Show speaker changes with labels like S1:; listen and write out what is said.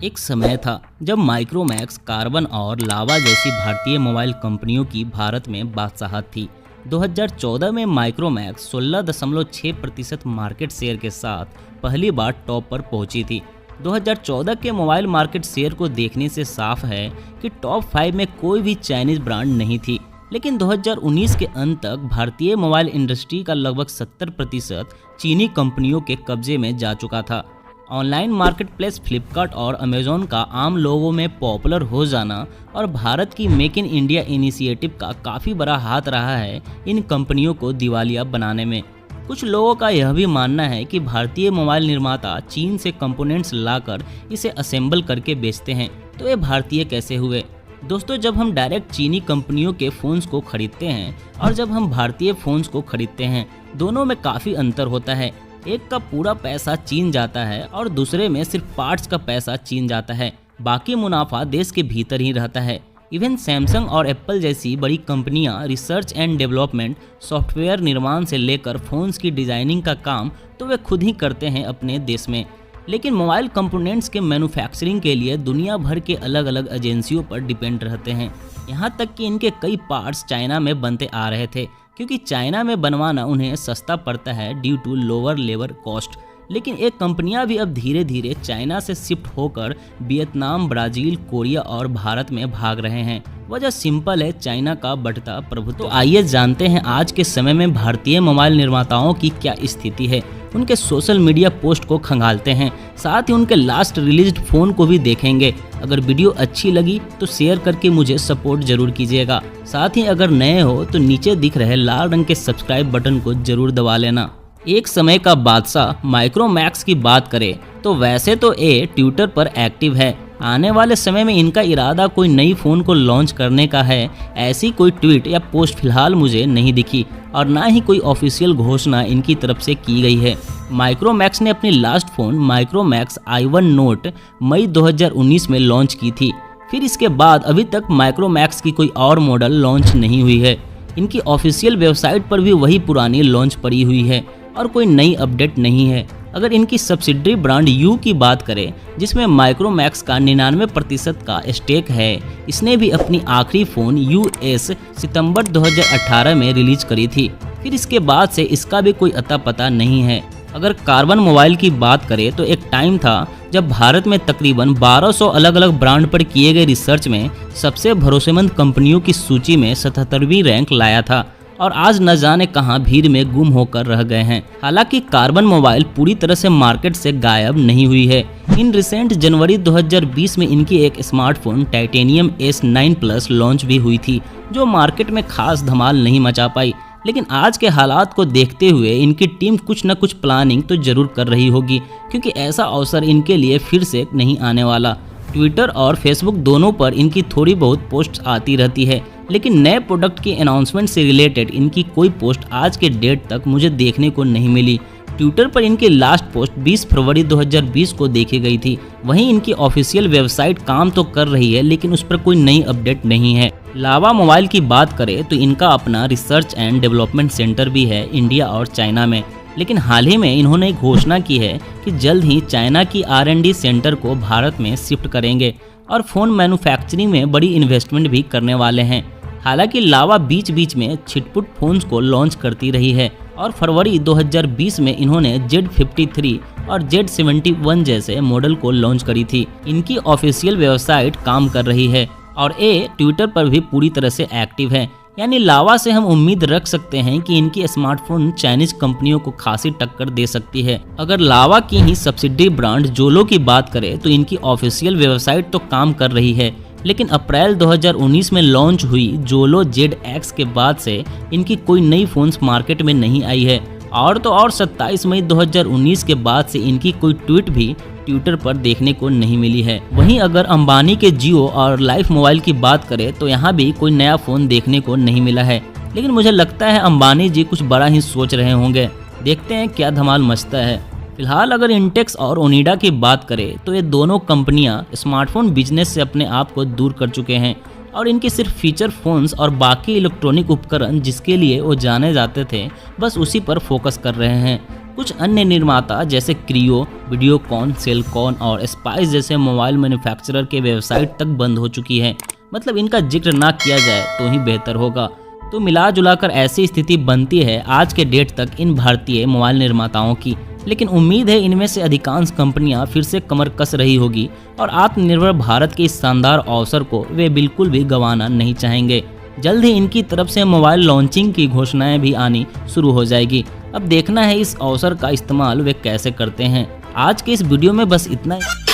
S1: एक समय था जब माइक्रोमैक्स, कार्बन और लावा जैसी भारतीय मोबाइल कंपनियों की भारत में बादशाहत थी। 2014 में माइक्रोमैक्स 16.6% मार्केट शेयर के साथ पहली बार टॉप पर पहुंची थी। 2014 के मोबाइल मार्केट शेयर को देखने से साफ है कि टॉप 5 में कोई भी चाइनीज ब्रांड नहीं थी। लेकिन 2019 के अंत तक भारतीय मोबाइल इंडस्ट्री का लगभग 70% चीनी कंपनियों के कब्जे में जा चुका था। ऑनलाइन मार्केटप्लेस फ्लिपकार्ट और अमेजोन का आम लोगों में पॉपुलर हो जाना और भारत की मेक इन इंडिया इनिशिएटिव का काफ़ी बड़ा हाथ रहा है इन कंपनियों को दिवालिया बनाने में। कुछ लोगों का यह भी मानना है कि भारतीय मोबाइल निर्माता चीन से कंपोनेंट्स लाकर इसे असेंबल करके बेचते हैं, तो ये भारतीय कैसे हुए? दोस्तों, जब हम डायरेक्ट चीनी कंपनियों के फ़ोन्स को खरीदते हैं और जब हम भारतीय फ़ोन्स को खरीदते हैं, दोनों में काफ़ी अंतर होता है। एक का पूरा पैसा चीन जाता है और दूसरे में सिर्फ पार्ट्स का पैसा चीन जाता है, बाकी मुनाफा देश के भीतर ही रहता है। इवन सैमसंग और एप्पल जैसी बड़ी कंपनियां रिसर्च एंड डेवलपमेंट, सॉफ्टवेयर निर्माण से लेकर फ़ोन्स की डिज़ाइनिंग का काम तो वे खुद ही करते हैं अपने देश में। लेकिन मोबाइल कंपोनेंट्स के मैन्युफैक्चरिंग के लिए दुनिया भर के अलग अलग एजेंसियों पर डिपेंड रहते हैं। यहाँ तक कि इनके कई पार्ट्स चाइना में बनते आ रहे थे, क्योंकि चाइना में बनवाना उन्हें सस्ता पड़ता है due to lower labour cost. लेकिन एक कंपनियां भी अब धीरे धीरे चाइना से शिफ्ट होकर वियतनाम, ब्राज़ील, कोरिया और भारत में भाग रहे हैं। वजह सिंपल है, चाइना का बढ़ता प्रभुत्व। तो आइए जानते हैं आज के समय में भारतीय मोबाइल निर्माताओं की क्या स्थिति है। उनके सोशल मीडिया पोस्ट को खंगालते हैं, साथ ही उनके लास्ट रिलीज्ड फ़ोन को भी देखेंगे। अगर वीडियो अच्छी लगी तो शेयर करके मुझे सपोर्ट जरूर कीजिएगा। साथ ही अगर नए हो तो नीचे दिख रहे लाल रंग के सब्सक्राइब बटन को जरूर दबा लेना। एक समय का बादशाह माइक्रोमैक्स की बात करें तो वैसे तो ये ट्विटर पर एक्टिव है। आने वाले समय में इनका इरादा कोई नई फ़ोन को लॉन्च करने का है, ऐसी कोई ट्वीट या पोस्ट फिलहाल मुझे नहीं दिखी और ना ही कोई ऑफिशियल घोषणा इनकी तरफ से की गई है। माइक्रोमैक्स ने अपनी last phone Micromax i1 note मई 2019 में लॉन्च की थी। फिर इसके बाद अभी तक माइक्रोमैक्स की कोई और मॉडल लॉन्च नहीं हुई है। इनकी ऑफिशियल वेबसाइट पर भी वही पुरानी लॉन्च पड़ी हुई है और कोई नई अपडेट नहीं है। अगर इनकी सब्सिडरी ब्रांड यू की बात करें, जिसमें माइक्रोमैक्स का 99% का स्टेक है, इसने भी अपनी आखिरी फ़ोन US सितंबर 2018 में रिलीज करी थी। फिर इसके बाद से इसका भी कोई अता पता नहीं है। अगर कार्बन मोबाइल की बात करें तो एक टाइम था जब भारत में तकरीबन 1200 अलग अलग ब्रांड पर किए गए रिसर्च में सबसे भरोसेमंद कंपनियों की सूची में 77वीं रैंक लाया था और आज न जाने कहां भीड़ में गुम होकर रह गए हैं। हालांकि कार्बन मोबाइल पूरी तरह से मार्केट से गायब नहीं हुई है। इन रिसेंट जनवरी 2020 में इनकी एक smartphone titanium S9 plus launch भी हुई थी, जो मार्केट में खास धमाल नहीं मचा पाई। लेकिन आज के हालात को देखते हुए इनकी टीम कुछ न कुछ प्लानिंग तो जरूर कर रही होगी, क्योंकि ऐसा अवसर इनके लिए फिर से नहीं आने वाला। ट्विटर और फेसबुक दोनों पर इनकी थोड़ी बहुत पोस्ट आती रहती है, लेकिन नए प्रोडक्ट की अनाउंसमेंट से रिलेटेड इनकी कोई पोस्ट आज के डेट तक मुझे देखने को नहीं मिली। ट्विटर पर इनकी लास्ट पोस्ट 20 फरवरी 2020 को देखी गई थी। वहीं इनकी ऑफिशियल वेबसाइट काम तो कर रही है, लेकिन उस पर कोई नई अपडेट नहीं है। लावा मोबाइल की बात करें तो इनका अपना रिसर्च एंड डेवलपमेंट सेंटर भी है इंडिया और चाइना में। लेकिन हाल ही में इन्होंने घोषणा की है कि जल्द ही चाइना की R&D सेंटर को भारत में शिफ्ट करेंगे और फ़ोन मैन्युफैक्चरिंग में बड़ी इन्वेस्टमेंट भी करने वाले हैं। हालांकि लावा बीच बीच में छिटपुट फ़ोन्स को लॉन्च करती रही है और फरवरी 2020 में इन्होंने Z53 और Z71 जैसे मॉडल को लॉन्च करी थी। इनकी ऑफिशियल वेबसाइट काम कर रही है और ये ट्विटर पर भी पूरी तरह से एक्टिव है। यानी लावा से हम उम्मीद रख सकते हैं कि इनकी स्मार्टफोन चाइनीज कंपनियों को खासी टक्कर दे सकती है। अगर लावा की ही सब्सिडरी ब्रांड जोलो की बात करें तो इनकी ऑफिशियल वेबसाइट तो काम कर रही है, लेकिन अप्रैल 2019 में लॉन्च हुई जोलो ZX के बाद से इनकी कोई नई फ़ोन्स मार्केट में नहीं आई है। और तो और 27 मई 2019 के बाद से इनकी कोई ट्वीट भी ट्विटर पर देखने को नहीं मिली है। वहीं अगर अंबानी के जियो और लाइफ मोबाइल की बात करें तो यहाँ भी कोई नया फ़ोन देखने को नहीं मिला है। लेकिन मुझे लगता है अंबानी जी कुछ बड़ा ही सोच रहे होंगे। देखते हैं क्या धमाल मचता है। फिलहाल अगर इंटेक्स और ओनिडा की बात करें तो ये दोनों कंपनियां स्मार्टफोन बिजनेस से अपने आप को दूर कर चुके हैं और इनके सिर्फ फीचर फोन्स और बाकी इलेक्ट्रॉनिक उपकरण जिसके लिए वो जाने जाते थे, बस उसी पर फोकस कर रहे हैं। कुछ अन्य निर्माता जैसे क्रियो, वीडियोकॉन, सेलकॉन और स्पाइस जैसे मोबाइल मैन्युफैक्चरर के वेबसाइट तक बंद हो चुकी है। मतलब इनका जिक्र ना किया जाए तो ही बेहतर होगा। तो मिला जुलाकर ऐसी स्थिति बनती है आज के डेट तक इन भारतीय मोबाइल निर्माताओं की। लेकिन उम्मीद है इनमें से अधिकांश कंपनियां फिर से कमर कस रही होगी और आत्मनिर्भर भारत के इस शानदार अवसर को वे बिल्कुल भी गंवाना नहीं चाहेंगे। जल्द ही इनकी तरफ से मोबाइल लॉन्चिंग की घोषणाएं भी आनी शुरू हो जाएगी। अब देखना है इस अवसर का इस्तेमाल वे कैसे करते हैं। आज के इस वीडियो में बस इतना ही।